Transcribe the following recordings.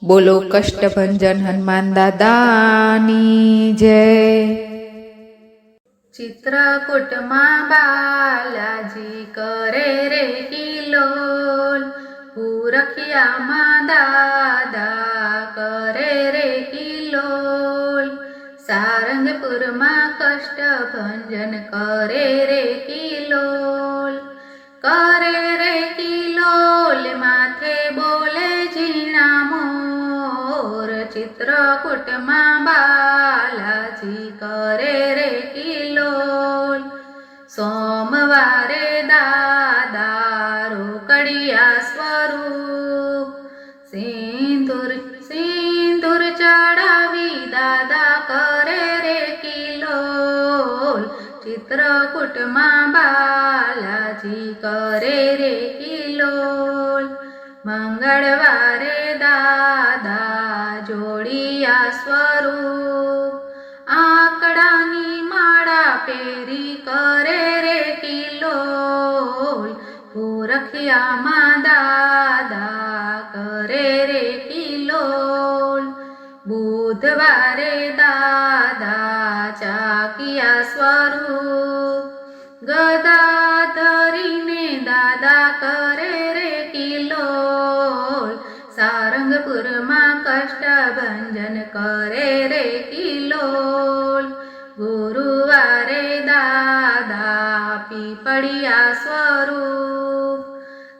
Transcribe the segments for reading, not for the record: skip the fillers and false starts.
બોલો કષ્ટભંજન હનુમાન દાદાની જય। ચિત્રકૂટમાં બાલાજી કરે રે કિલોલ, પુરખિયામાં દાદા કરે રે કિલોલ, સારંગપુરમાં કષ્ટભંજન કરે રે કિલોલ, કરે રે કિલોલ માથે બોલે ઝીણા મોર, ચિત્રકૂટમાં બાલાજી કરે રે કિલોલ, સોમવારે દાદા રોકડિયા સ્વરૂપ, સિંદૂર સિંદૂર ચડાવી દાદા કરે રે કિલોલ, ચિત્રકૂટમાં બાલાજી કરે રે કિલોલ, મંગળવારે દાદા જોડિયા સ્વરૂપ, આંકડાની માળા પહેરી કરે રે કિલોલ, પુરખિયામાં દાદા કરે રે કિલોલ, બુધવારે દાદા ચાકિયા સ્વરૂપ, ગદા ધરીને દાદા કરે રે કિલોલ, સારંગપુરમાં કષ્ટભંજન કરે રે કિલોલ, ગુરુવારે દાદા પીપળિયા સ્વરૂપ,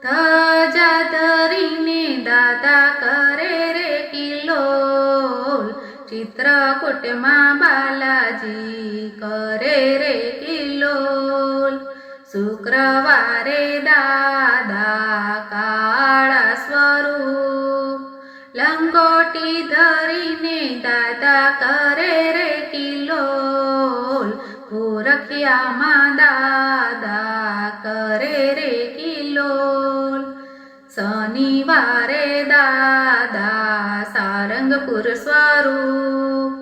ધજા ધરીને દાદા કરે રે કિલોલ, ચિત્રકૂટમાં બાલાજી કરે રે કિલોલ, શુક્રવારે દાદા કાળા સ્વરૂપ, લંગોટી ધરીને દાદા કરે રે કિલોલ, પુરખિયામાં દાદા કરે રે કિલોલ, શનિવારે દાદા સારંગપુર સ્વરૂપ,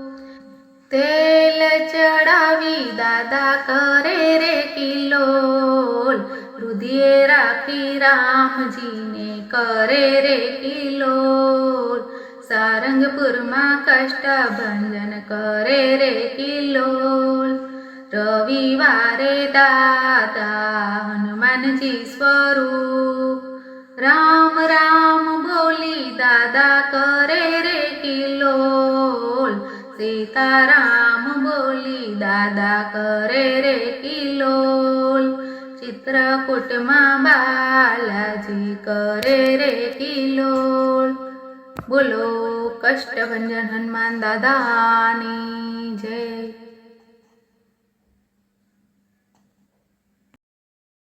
તેલ ચડાવી દાદા કરે રે કિલોલ, હૃદયે રાખી રામજીને કરે રે કિલોલ, સારંગપુરમાં કષ્ટભંજન કરે રે કિલોલ, રવિવારે દાદા હનુમાનજી સ્વરૂપ, રામ રામ બોલી દાદા કરે રે કિલોલ, સીતારામ બોલી દાદા કરે રે કિલોલ, ચિત્રકૂટમાં બાલાજી કરે રે કિલોલ। બોલો કષ્ટભંજન હનુમાન દાદાની જય।